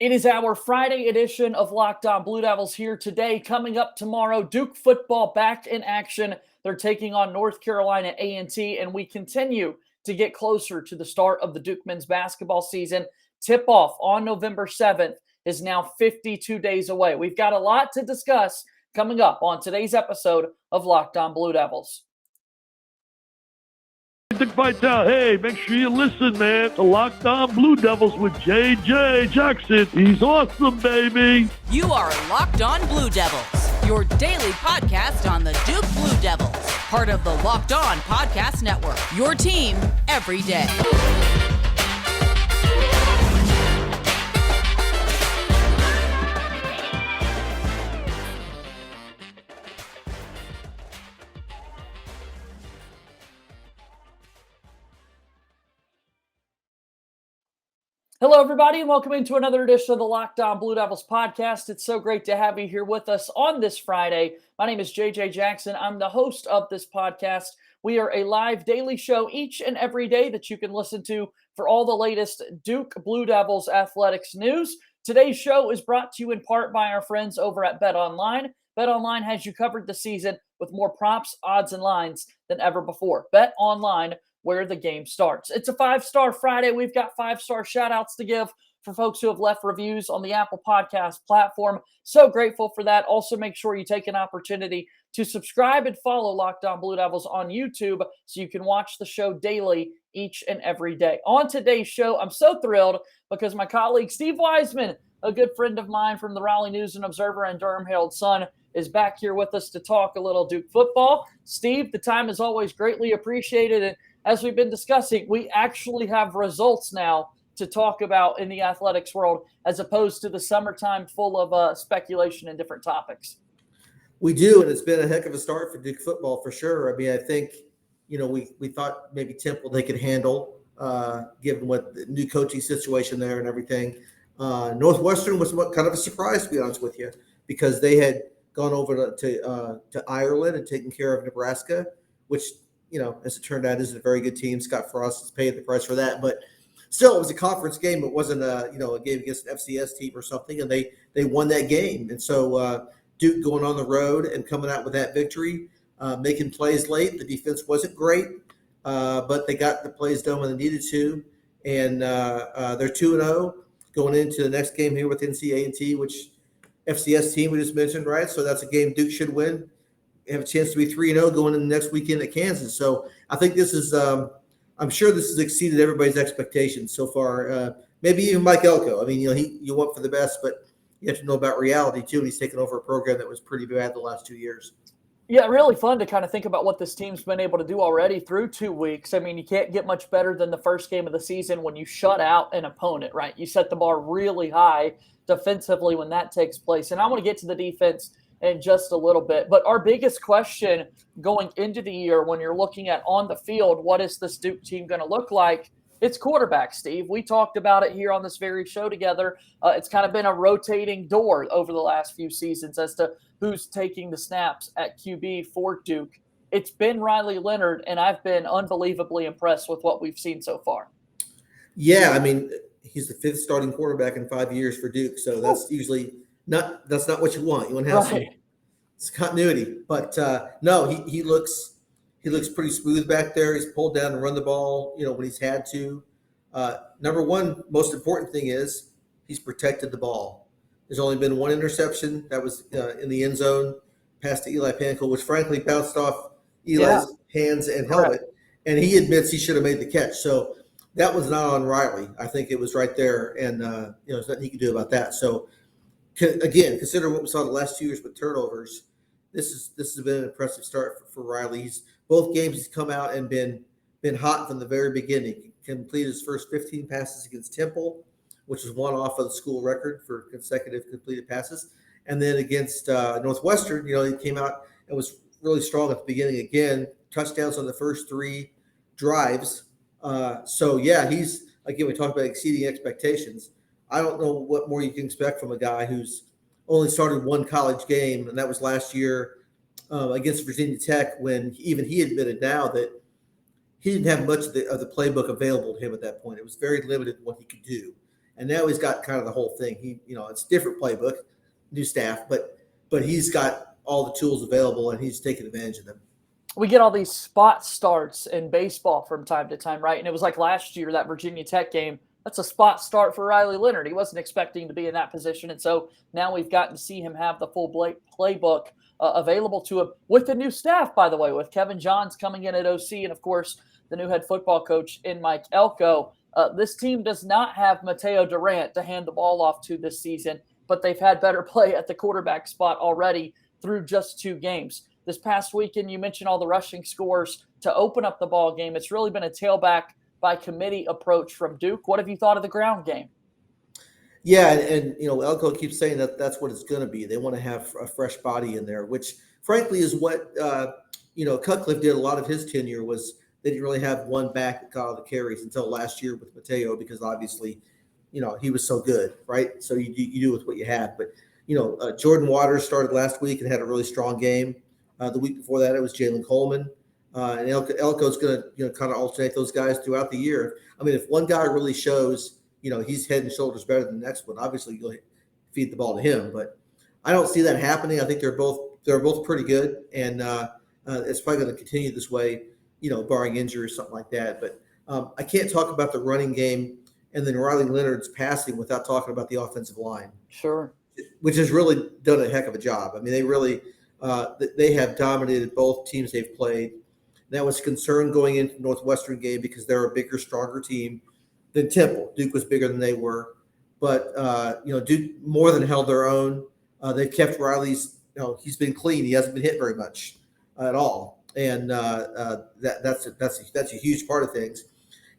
It is our Friday edition of Locked On Blue Devils here today. Coming up tomorrow, Duke football back in action. They're taking on North Carolina A&T, and we continue to get closer to the start of the Duke men's basketball season. Tip-off on November 7th is now 52 days away. We've got a lot to discuss coming up on today's episode of Locked On Blue Devils. Hey, make sure you listen, man, to Locked On Blue Devils with J.J. Jackson. He's awesome, baby. You are Locked On Blue Devils, your daily podcast on the Duke Blue Devils, part of the Locked On Podcast Network, your team every day. Hello, everybody, and welcome into another edition of the Locked On Blue Devils podcast. It's so great to have you here with us on this Friday. My name is JJ Jackson. I'm the host of this podcast. We are a live daily show each and every day that you can listen to for all the latest Duke Blue Devils athletics news. Today's show is brought to you in part by our friends over at BetOnline. BetOnline has you covered this season with more props, odds, and lines than ever before. BetOnline, where the game starts. It's a 5-star Friday. We've got 5-star shout outs to give for folks who have left reviews on the Apple Podcast platform. So grateful for that. Also, make sure you take an opportunity to subscribe and follow Locked On Blue Devils on YouTube so you can watch the show daily each and every day. On today's show, I'm so thrilled because my colleague Steve Wiseman, a good friend of mine from the Raleigh News Observer and Durham Herald Sun, is back here with us to talk a little Duke football. Steve, the time is always greatly appreciated. And as we've been discussing, we actually have results now to talk about in the athletics world as opposed to the summertime full of speculation and different topics. We do, and it's been a heck of a start for Duke football for sure. I mean, I think, we thought maybe Temple they could handle, given what the new coaching situation there and everything. Northwestern was kind of a surprise, to be honest with you, because they had gone over to Ireland and taken care of Nebraska, which – as it turned out, is a very good team. Scott Frost has paid the price for that, but still, it was a conference game. It wasn't a game against an FCS team or something, and they won that game. And so Duke going on the road and coming out with that victory, making plays late. The defense wasn't great, but they got the plays done when they needed to, and they're 2-0 going into the next game here with NC-A&T, which FCS team we just mentioned, right? So that's a game Duke should win. Have a chance to be 3-0 going in the next weekend at Kansas. So I think this is I'm sure this has exceeded everybody's expectations so far. Maybe even Mike Elko. I mean, you want for the best, but you have to know about reality too. And he's taken over a program that was pretty bad the last 2 years. Yeah, really fun to kind of think about what this team's been able to do already through 2 weeks. I mean, you can't get much better than the first game of the season when you shut out an opponent, right? You set the bar really high defensively when that takes place. And I want to get to the defense in just a little bit. But our biggest question going into the year when you're looking at on the field, what is this Duke team going to look like? It's quarterback, Steve. We talked about it here on this very show together. It's kind of been a rotating door over the last few seasons as to who's taking the snaps at QB for Duke. It's been Riley Leonard, and I've been unbelievably impressed with what we've seen so far. Yeah, I mean, he's the 5th starting quarterback in 5 years for Duke, so that's usually – that's not what you want. You want to have some continuity, but no, he looks pretty smooth back there. He's pulled down and run the ball, when he's had to. Number one, most important thing is he's protected the ball. There's only been one interception that was in the end zone, pass to Eli Pankel, which frankly bounced off Eli's hands and helmet, and he admits he should have made the catch. So that was not on Riley. I think it was right there, and there's nothing he can do about that. So. Again, consider what we saw the last 2 years with turnovers. This has been an impressive start for Riley. Both games he's come out and been hot from the very beginning. He completed his first 15 passes against Temple, which is one off of the school record for consecutive completed passes. And then against Northwestern, he came out and was really strong at the beginning again. Touchdowns on the first 3 drives. He's, again, we talked about exceeding expectations. I don't know what more you can expect from a guy who's only started one college game, and that was last year against Virginia Tech, when even he admitted now that he didn't have much of the playbook available to him at that point. It was very limited what he could do. And now he's got kind of the whole thing. It's a different playbook, new staff, but he's got all the tools available and he's taking advantage of them. We get all these spot starts in baseball from time to time, right? And it was like last year, that Virginia Tech game, that's a spot start for Riley Leonard. He wasn't expecting to be in that position. And so now we've gotten to see him have the full playbook available to him with the new staff, by the way, with Kevin Johns coming in at OC and, of course, the new head football coach in Mike Elko. This team does not have Mateo Durant to hand the ball off to this season, but they've had better play at the quarterback spot already through just 2 games. This past weekend, you mentioned all the rushing scores to open up the ball game. It's really been a tailback by committee approach from Duke. What have you thought of the ground game? Yeah, and Elko keeps saying that that's what it's going to be. They want to have a fresh body in there, which frankly is what Cutcliffe did a lot of his tenure. Was they didn't really have one back that got all the carries until last year with Mateo, because obviously he was so good, right? So you do with what you have. But Jordan Waters started last week and had a really strong game. The week before that, it was Jalen Coleman. And Elko's going to kind of alternate those guys throughout the year. I mean, if one guy really shows he's head and shoulders better than the next one, obviously you'll feed the ball to him. But I don't see that happening. I think they're both pretty good, and it's probably going to continue this way, barring injury or something like that. But I can't talk about the running game and then Riley Leonard's passing without talking about the offensive line. Sure. Which has really done a heck of a job. I mean, they really they have dominated both teams they've played. That was a concern going into the Northwestern game because they're a bigger, stronger team than Temple. Duke was bigger than they were. But, Duke more than held their own. They've kept Riley's, he's been clean. He hasn't been hit very much at all. And that's a huge part of things.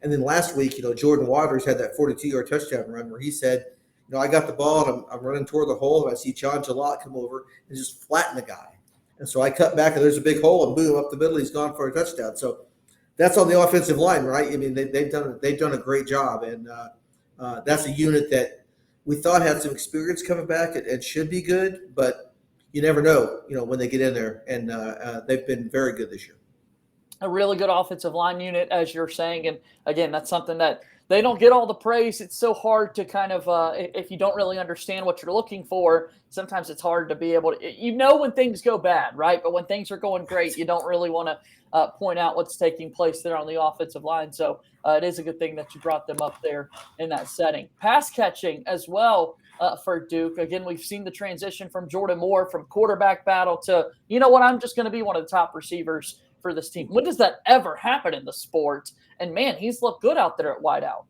And then last week, Jordan Waters had that 42-yard touchdown run where he said, I got the ball and I'm running toward the hole, and I see John Jalot come over and just flatten the guy. And so I cut back and there's a big hole, and boom, up the middle, he's gone for a touchdown. So that's on the offensive line, right? I mean, they've done a great job, and that's a unit that we thought had some experience coming back and should be good, but you never know, when they get in there, and they've been very good this year. A really good offensive line unit, as you're saying, and again, that's something that they don't get all the praise. It's so hard to kind of, if you don't really understand what you're looking for, sometimes it's hard to be able to, when things go bad, right? But when things are going great, you don't really want to point out what's taking place there on the offensive line. So it is a good thing that you brought them up there in that setting. Pass catching as well for Duke. Again, we've seen the transition from Jordan Moore from quarterback battle to, I'm just going to be one of the top receivers for this team. When does that ever happen in the sport? And man, he's looked good out there at wideout.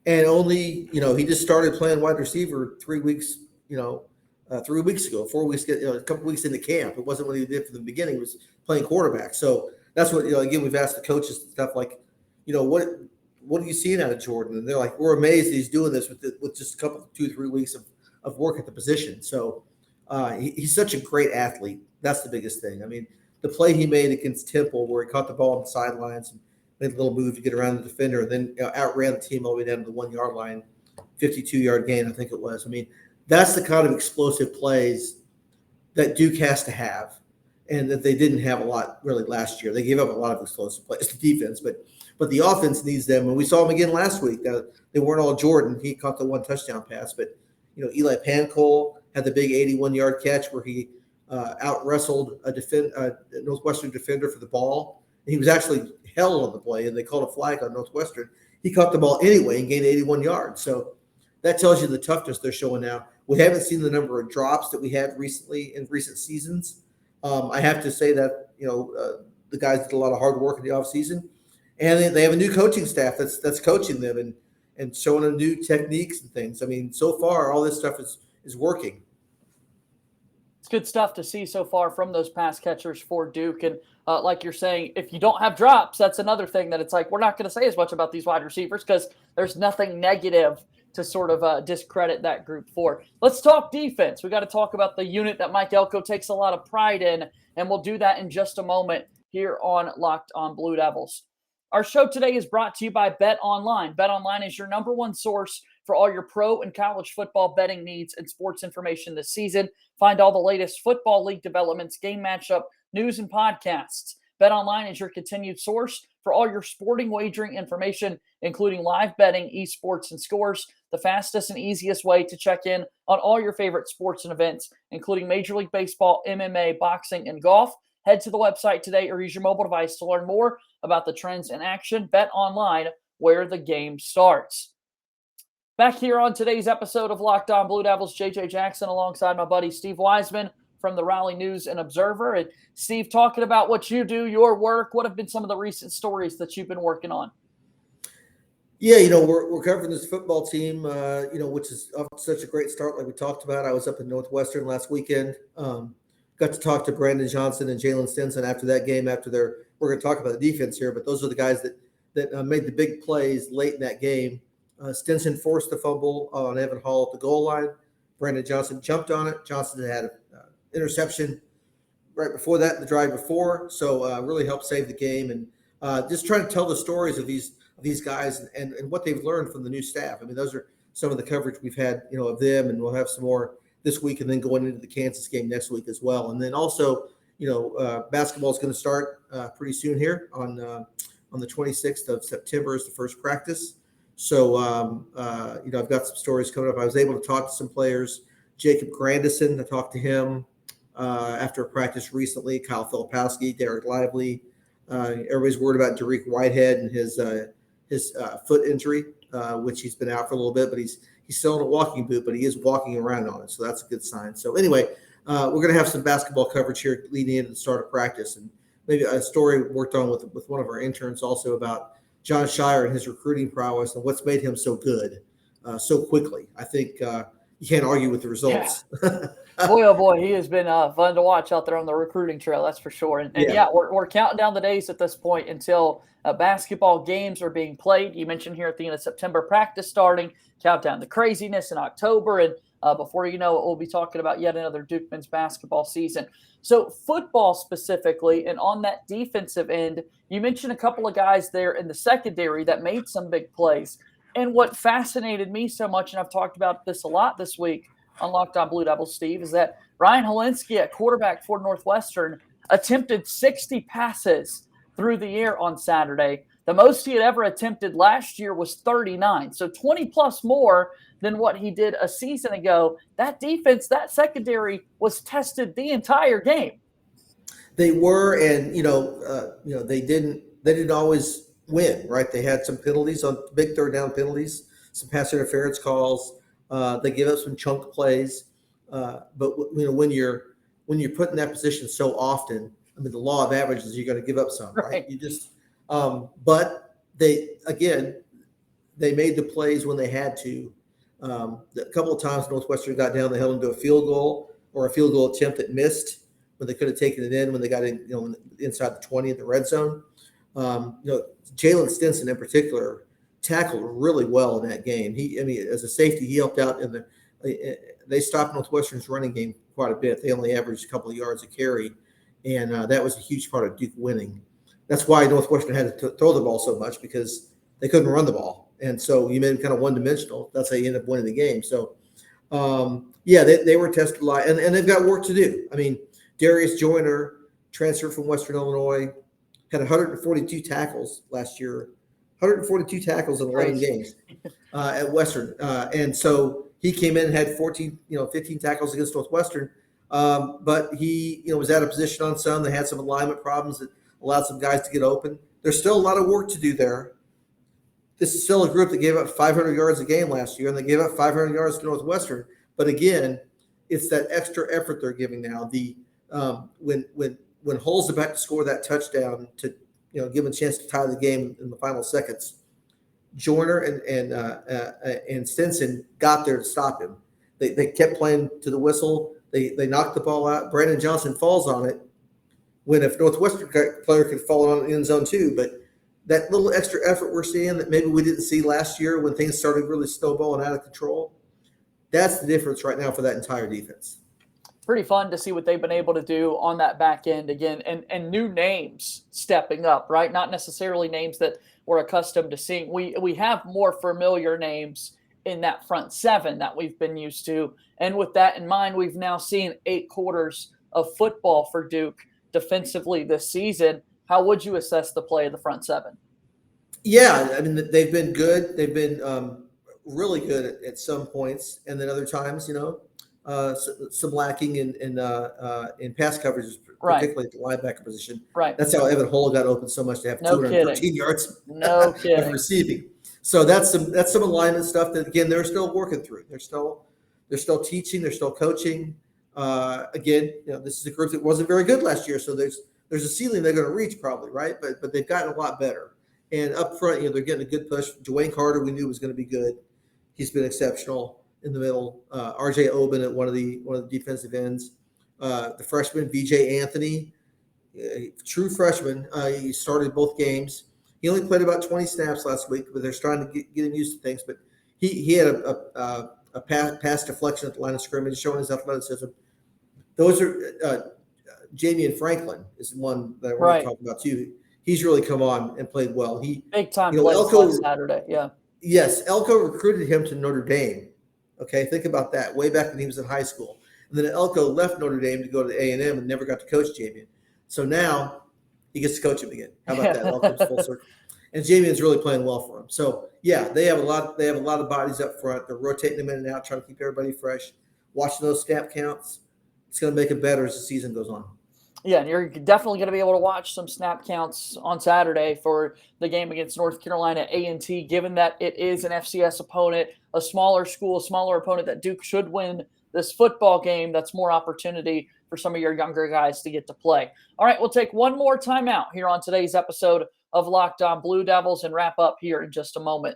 And only, he just started playing wide receiver 3 weeks, 3 weeks ago, 4 weeks, a couple weeks into camp. It wasn't what he did from the beginning. He was playing quarterback. So that's what, again, we've asked the coaches and stuff like, what are you seeing out of Jordan? And they're like, we're amazed he's doing this with just a couple, 2-3 weeks of work at the position. So he's such a great athlete. That's the biggest thing. I mean, the play he made against Temple where he caught the ball on the sidelines and made a little move to get around the defender, and then outran the team all the way down to the 1 yard line, 52-yard gain, I think it was. I mean, that's the kind of explosive plays that Duke has to have, and that they didn't have a lot really last year. They gave up a lot of explosive plays to defense, but the offense needs them. And we saw them again last week. They weren't all Jordan. He caught the 1 touchdown pass, but Eli Pancol had the big 81-yard catch where he out-wrestled a Northwestern defender for the ball. And he was actually held on the play, and they called a flag on Northwestern. He caught the ball anyway and gained 81 yards. So that tells you the toughness they're showing now. We haven't seen the number of drops that we had recently in recent seasons. I have to say that, the guys did a lot of hard work in the offseason. And they have a new coaching staff that's coaching them and showing them new techniques and things. I mean, so far, all this stuff is working. It's good stuff to see so far from those pass catchers for Duke. And like you're saying, if you don't have drops, that's another thing that it's like, we're not going to say as much about these wide receivers because there's nothing negative to sort of discredit that group for. Let's talk defense. We got to talk about the unit that Mike Elko takes a lot of pride in, and we'll do that in just a moment here on Locked on Blue Devils. Our show today is brought to you by BetOnline. BetOnline is your number one source for all your pro and college football betting needs and sports information this season. Find all the latest football league developments, game matchup, news, and podcasts. BetOnline is your continued source for all your sporting wagering information, including live betting, esports, and scores. The fastest and easiest way to check in on all your favorite sports and events, including Major League Baseball, MMA, boxing, and golf. Head to the website today or use your mobile device to learn more about the trends in action. BetOnline, where the game starts. Back here on today's episode of Locked On Blue Devils, JJ Jackson alongside my buddy Steve Wiseman from the Raleigh News and Observer. And Steve, talking about what you do, your work, what have been some of the recent stories that you've been working on? Yeah, we're covering this football team, which is off to such a great start like we talked about. I was up in Northwestern last weekend. Got to talk to Brandon Johnson and Jalen Stinson after that game. We're going to talk about the defense here, but those are the guys that made the big plays late in that game. Stinson forced the fumble on Evan Hall at the goal line. Brandon Johnson jumped on it. Johnson had an interception right before that, the drive before, so really helped save the game. And just trying to tell the stories of these guys and what they've learned from the new staff. I mean, those are some of the coverage we've had, of them, and we'll have some more this week and then going into the Kansas game next week as well. And then also, basketball is going to start pretty soon here on the 26th of September is the first practice. So, I've got some stories coming up. I was able to talk to some players. Jacob Grandison, I talked to him after a practice recently. Kyle Filipowski, Derek Lively. Everybody's worried about Darius Whitehead and his foot injury, which he's been out for a little bit, but he's still in a walking boot, but he is walking around on it. So that's a good sign. So anyway, we're going to have some basketball coverage here leading into the start of practice, and maybe a story worked on with one of our interns also about John Shire and his recruiting prowess and what's made him so good so quickly. I think you can't argue with the results. Yeah. Boy, oh boy, he has been fun to watch out there on the recruiting trail, that's for sure. And we're counting down the days at this point until basketball games are being played. You mentioned here at the end of September, practice starting, countdown to craziness in October, and before you know it, we'll be talking about yet another Duke men's basketball season. So football specifically, and on that defensive end, you mentioned a couple of guys there in the secondary that made some big plays. And what fascinated me so much, and I've talked about this a lot this week on Locked On Blue Devils, Steve, is that Ryan Helinski at quarterback for Northwestern attempted 60 passes through the air on Saturday. The most he had ever attempted last year was 39. So 20 plus more than what he did a season ago. That defense, that secondary was tested the entire game. They were, and they didn't always win, right? They had some penalties on big third down penalties, some pass interference calls. They give up some chunk plays, but when you're put in that position so often, I mean, the law of averages, you're going to give up some, right? You just, but they made the plays when they had to. A couple of times Northwestern got down, they held them to a field goal or a field goal attempt that missed when they could have taken it in when they got in, inside the 20 in the red zone. Jalen Stinson in particular tackled really well in that game. As a safety, he helped out they stopped Northwestern's running game quite a bit. They only averaged a couple of yards a carry, and that was a huge part of Duke winning. That's why Northwestern had to throw the ball so much, because they couldn't run the ball. And so you made them kind of one-dimensional. That's how you end up winning the game. So, they were tested a lot, and they've got work to do. I mean, Darius Joyner, transferred from Western Illinois, had 142 tackles last year, 142 tackles in 11 games at Western. And so he came in and had 15 tackles against Northwestern. But he, was out of position on some. They had some alignment problems that allowed some guys to get open. There's still a lot of work to do there. This is still a group that gave up 500 yards a game last year, and they gave up 500 yards to Northwestern. But again, it's that extra effort they're giving now. When Hull's about to score that touchdown to give him a chance to tie the game in the final seconds, Joyner and Stinson got there to stop him. They kept playing to the whistle. They knocked the ball out. Brandon Johnson falls on it. When if Northwestern player could fall on the end zone too, but that little extra effort we're seeing that maybe we didn't see last year when things started really snowballing out of control, that's the difference right now for that entire defense. Pretty fun to see what they've been able to do on that back end again, and new names stepping up, right? Not necessarily names that we're accustomed to seeing. We have more familiar names in that front seven that we've been used to. And with that in mind, we've now seen 8 quarters of football for Duke defensively this season. How would you assess the play of the front seven? Yeah, I mean, they've been good. They've been really good at some points, and then other times, some lacking in pass coverage, particularly at the linebacker position. Right. That's how Evan Hull got open so much to have 213 yards of receiving. So that's some alignment stuff that, again, they're still working through. They're still teaching. They're still coaching. Again, this is a group that wasn't very good last year, so there's a ceiling they're going to reach probably, right? But they've gotten a lot better. And up front, they're getting a good push. Dwayne Carter, we knew was going to be good. He's been exceptional in the middle. R.J. Oben at one of the defensive ends. The freshman V.J. Anthony, true freshman. He started both games. He only played about 20 snaps last week, but they're trying to get him used to things. But he had a pass deflection at the line of scrimmage, showing his athleticism. Those are Jamian Franklin is one that we're talking about too. He's really come on and played well. He big time play last Saturday. Yeah. Yes, Elko recruited him to Notre Dame. Okay, think about that. Way back when he was in high school, and then Elko left Notre Dame to go to A&M and never got to coach Jamian. So now he gets to coach him again. How about that? All comes full circle. And Jamian's really playing well for him. So yeah, they have a lot of bodies up front. They're rotating them in and out, trying to keep everybody fresh. Watching those snap counts, it's going to make it better as the season goes on. Yeah, and you're definitely going to be able to watch some snap counts on Saturday for the game against North Carolina A&T, given that it is an FCS opponent, a smaller school, a smaller opponent that Duke should win this football game. That's more opportunity for some of your younger guys to get to play. All right, we'll take one more timeout here on today's episode of Locked On Blue Devils and wrap up here in just a moment.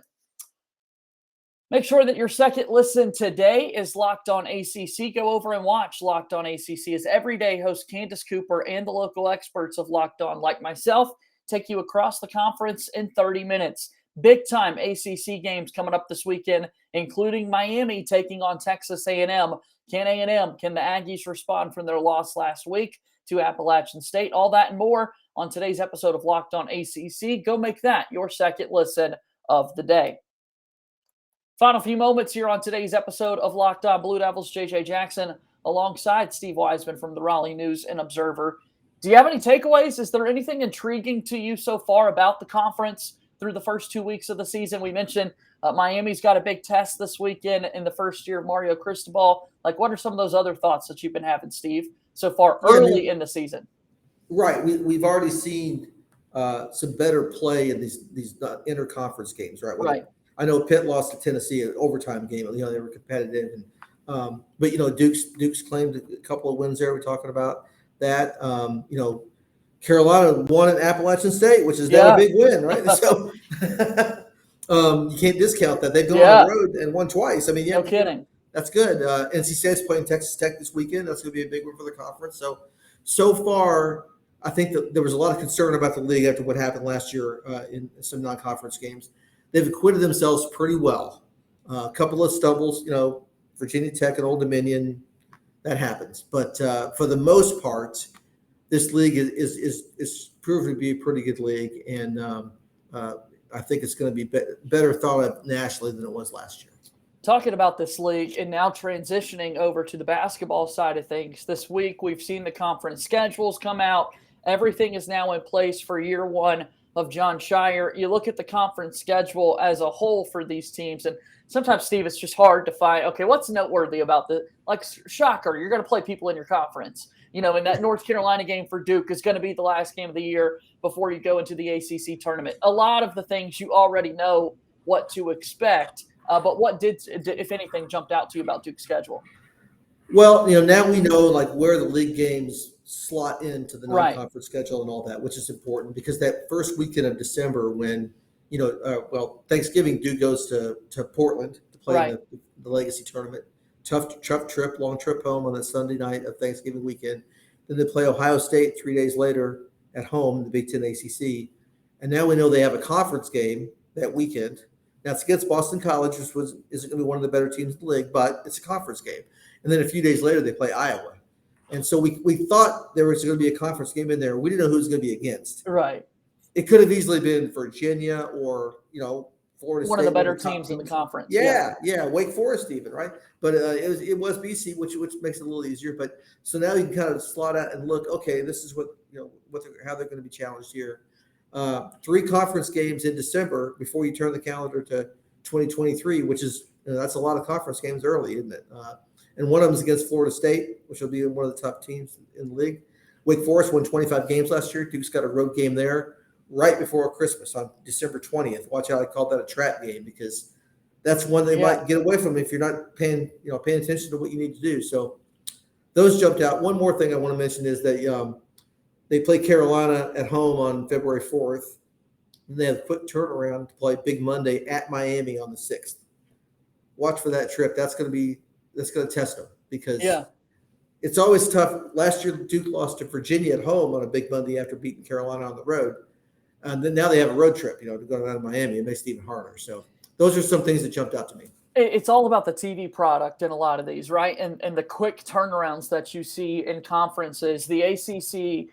Make sure that your second listen today is Locked On ACC. Go over and watch Locked On ACC as everyday host Candace Cooper and the local experts of Locked On, like myself, take you across the conference in 30 minutes. Big-time ACC games coming up this weekend, including Miami taking on Texas A&M. Can the Aggies respond from their loss last week to Appalachian State? All that and more on today's episode of Locked On ACC. Go make that your second listen of the day. Final few moments here on today's episode of Locked On Blue Devils. JJ Jackson alongside Steve Wiseman from the Raleigh News and Observer. Do you have any takeaways? Is there anything intriguing to you so far about the conference through the first 2 weeks of the season? We mentioned Miami's got a big test this weekend in the first year of Mario Cristobal. Like, what are some of those other thoughts that you've been having, Steve, so far early in the season? Right. We've already seen some better play in these interconference games, right? Right. I know Pitt lost to Tennessee, an overtime game. They were competitive, but Duke's claimed a couple of wins there. We're talking about that. Carolina won at Appalachian State, which is now a big win, right? So you can't discount that. They've gone on the road and won twice. I mean, no kidding. That's good. NC State's playing Texas Tech this weekend. That's going to be a big one for the conference. So far, I think that there was a lot of concern about the league after what happened last year in some non-conference games. They've acquitted themselves pretty well. A couple of stumbles, Virginia Tech and Old Dominion, that happens. But for the most part, this league is proven to be a pretty good league, and I think it's going to be better thought of nationally than it was last year. Talking about this league and now transitioning over to the basketball side of things, this week we've seen the conference schedules come out. Everything is now in place for year one of John Shire. You look at the conference schedule as a whole for these teams, and sometimes, Steve, it's just hard to find, okay, what's noteworthy about shocker, you're going to play people in your conference. And that North Carolina game for Duke is going to be the last game of the year before you go into the ACC tournament. A lot of the things you already know what to expect, but what did, if anything, jumped out to you about Duke's schedule? Well, now we know where the league games slot into the non-conference schedule and all that, which is important because that first weekend of December when, Thanksgiving, Duke goes to Portland to play the Legacy tournament. Tough trip, long trip home on that Sunday night of Thanksgiving weekend. Then they play Ohio State 3 days later at home in the Big Ten ACC. And now we know they have a conference game that weekend. Now it's against Boston College, which isn't going to be one of the better teams in the league, but it's a conference game. And then a few days later, they play Iowa. And so we thought there was going to be a conference game in there. We didn't know who it was going to be against. Right. It could have easily been Virginia or, Florida one State, of the better top teams in the conference. Yeah, Wake Forest even, right? But it was BC, which makes it a little easier. But so now you can kind of slot out and look. Okay, this is how they're going to be challenged here. 3 conference games in December before you turn the calendar to 2023, which is that's a lot of conference games early, isn't it? And one of them is against Florida State, which will be one of the top teams in the league. Wake Forest won 25 games last year. Duke's got a road game there right before Christmas on December 20th. Watch how I called that a trap game, because that's one they might get away from if you're not paying attention to what you need to do. So those jumped out. One more thing I want to mention is that they play Carolina at home on February 4th. And they have a quick turnaround to play Big Monday at Miami on the 6th. Watch for that trip. That's going to test them, because it's always tough. Last year, Duke lost to Virginia at home on a Big Monday after beating Carolina on the road. And then now they have a road trip, to go down to Miami. It makes it even harder. So those are some things that jumped out to me. It's all about the TV product in a lot of these, right? And the quick turnarounds that you see in conferences. The ACC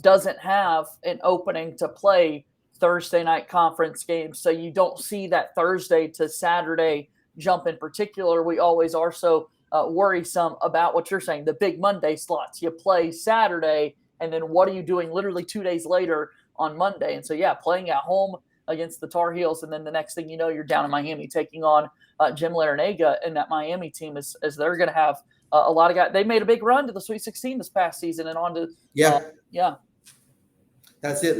doesn't have an opening to play Thursday night conference games, so you don't see that Thursday to Saturday jump in particular. We always are so worrisome about what you're saying, the Big Monday slots. You play Saturday, and then what are you doing literally 2 days later on Monday? And so, playing at home against the Tar Heels, and then the next thing you know, you're down in Miami taking on Jim Larinaga and that Miami team, as they're going to have a lot of guys. They made a big run to the Sweet 16 this past season and on to That's it.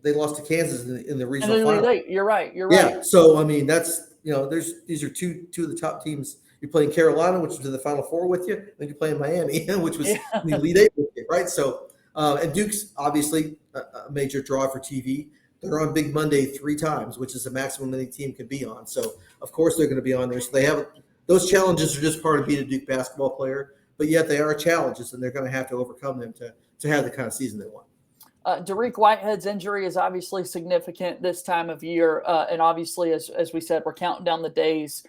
They lost to Kansas in the regional final. You're right. Yeah. So I mean, that's these are two of the top teams. You're playing Carolina, which was in the Final Four with you, then you're playing Miami, which was in the Elite Eight with you, right? So and Duke's obviously a major draw for TV. They're on Big Monday 3 times, which is the maximum any team can be on. So of course they're going to be on there. So they have those challenges are just part of being a Duke basketball player, but yet they are challenges, and they're going to have to overcome them to have the kind of season they want. Dariq Whitehead's injury is obviously significant this time of year. And obviously, as we said, we're counting down the days,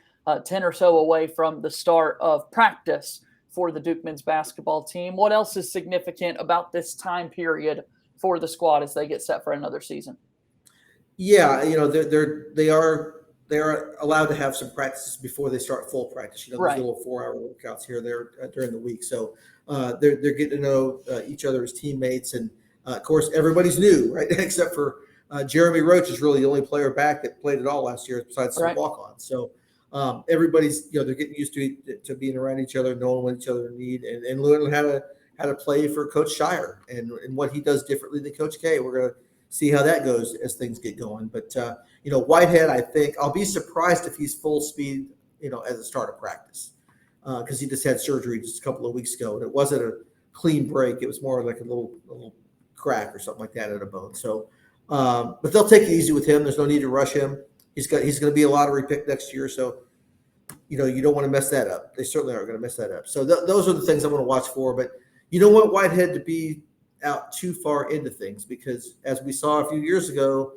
10 or so away from the start of practice for the Duke men's basketball team. What else is significant about this time period for the squad as they get set for another season? Yeah, they are allowed to have some practices before they start full practice. These little 4-hour workouts here there during the week. So they're getting to know each other as teammates. And of course, everybody's new, right? Except for Jeremy Roach is really the only player back that played at all last year besides some walk-ons. So everybody's, they're getting used to being around each other, knowing what each other need, and learning how to play for Coach Shire and what he does differently than Coach K. We're going to see how that goes as things get going. But, Whitehead, I think I'll be surprised if he's full speed, at the start of practice because he just had surgery just a couple of weeks ago. And it wasn't a clean break. It was more like a little crack or something like that at a bone. So, but they'll take it easy with him. There's no need to rush him. He's going to be a lottery pick next year. So, you don't want to mess that up. They certainly aren't going to mess that up. So those are the things I'm going to watch for. But you don't want Whitehead to be out too far into things because, as we saw a few years ago,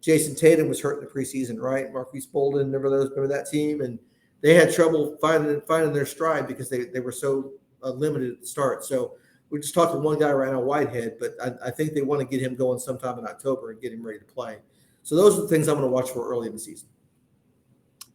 Jason Tatum was hurt in the preseason, right? Marquise Bolden, remember that team? And they had trouble finding their stride because they were so limited at the start. So we're just talking to one guy right now, Whitehead, but I think they want to get him going sometime in October and get him ready to play. So those are the things I'm going to watch for early in the season.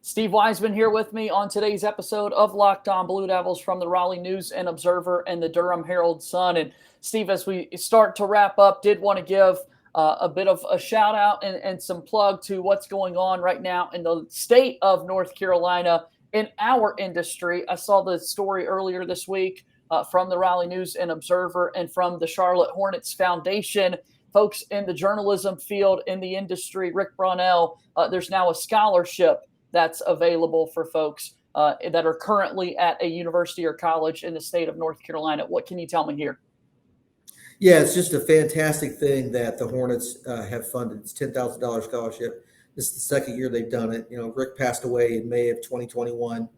Steve Wiseman here with me on today's episode of Locked On Blue Devils from the Raleigh News and Observer and the Durham Herald-Sun. And Steve, as we start to wrap up, did want to give a bit of a shout out and some plug to what's going on right now in the state of North Carolina in our industry. I saw the story earlier this week from the Raleigh News and Observer and from the Charlotte Hornets Foundation. Folks in the journalism field, in the industry, Rick Brownell, there's now a scholarship that's available for folks that are currently at a university or college in the state of North Carolina. What can you tell me here? Yeah, it's just a fantastic thing that the Hornets have funded. It's $10,000 scholarship. This is the second year they've done it. Rick passed away in May of 2021.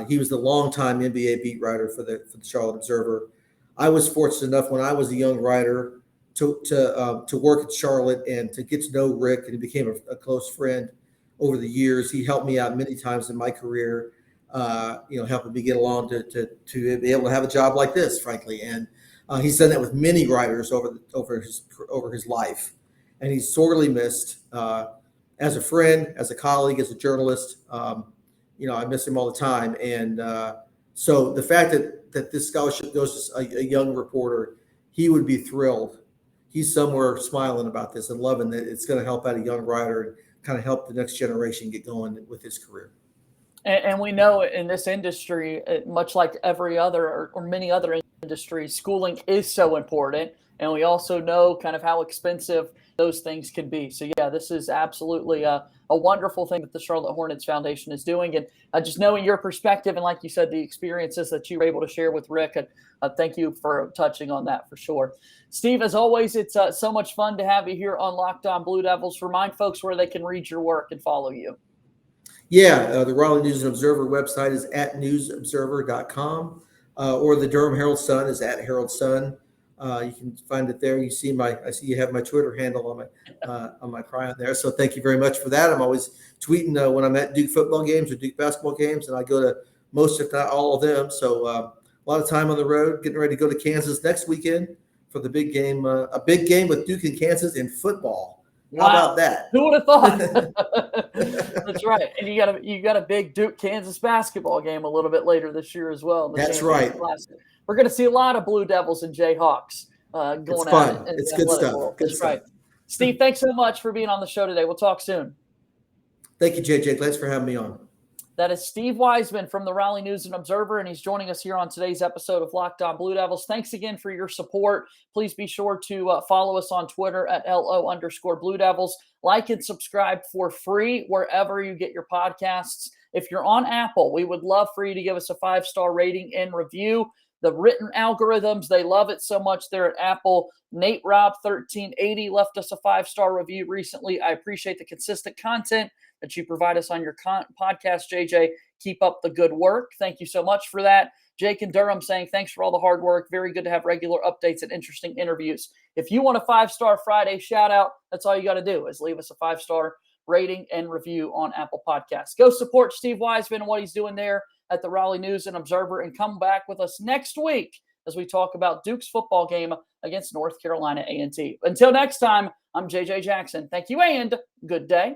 He was the longtime NBA beat writer for the Charlotte Observer. I was fortunate enough when I was a young writer to work at Charlotte and to get to know Rick, and he became a close friend over the years. He helped me out many times in my career, helping me get along to be able to have a job like this, frankly. And he's done that with many writers over his life, and he's sorely missed. as a friend, as a colleague, as a journalist. I miss him all the time. And so the fact that this scholarship goes to a young reporter, he would be thrilled. He's somewhere smiling about this and loving that it's going to help out a young writer and kind of help the next generation get going with his career. And we know in this industry, much like every other or many other industries, schooling is so important. And we also know kind of how expensive those things can be. So, yeah, this is absolutely a wonderful thing that the Charlotte Hornets Foundation is doing. And just knowing your perspective and, like you said, the experiences that you were able to share with Rick, thank you for touching on that for sure. Steve, as always, it's so much fun to have you here on Locked On Blue Devils. Remind folks where they can read your work and follow you. Yeah, the Raleigh News Observer website is at newsobserver.com, or the Durham Herald Sun is at Herald Sun. You can find it there. I see you have my Twitter handle on my cryon there. So thank you very much for that. I'm always tweeting when I'm at Duke football games or Duke basketball games, and I go to most, if not all of them. So a lot of time on the road, getting ready to go to Kansas next weekend for the big game, a big game with Duke and Kansas in football. How about that? Who would have thought? That's right. And you got a big Duke Kansas basketball game a little bit later this year as well. That's right. Classic. We're going to see a lot of Blue Devils and Jayhawks going it's at fun. it. It's good stuff. Good That's stuff. right. Steve, thanks so much for being on the show today. We'll talk soon. Thank you, JJ. Thanks for having me on. That is Steve Wiseman from the Raleigh News and Observer, and he's joining us here on today's episode of Locked On Blue Devils. Thanks again for your support. Please be sure to follow us on Twitter at @LO_Blue Devils. Like and subscribe for free wherever you get your podcasts. If you're on Apple, we would love for you to give us a 5-star rating and review. The written algorithms, they love it so much there at Apple. Nate Rob 1380 left us a 5-star review recently. I appreciate the consistent content that you provide us on your podcast, JJ. Keep up the good work. Thank you so much for that. Jake in Durham saying, thanks for all the hard work. Very good to have regular updates and interesting interviews. If you want a 5-star Friday shout out, that's all you got to do is leave us a 5-star rating and review on Apple Podcasts. Go support Steve Wiseman and what he's doing there at the Raleigh News and Observer, and come back with us next week as we talk about Duke's football game against North Carolina A&T. Until next time, I'm JJ Jackson. Thank you and good day.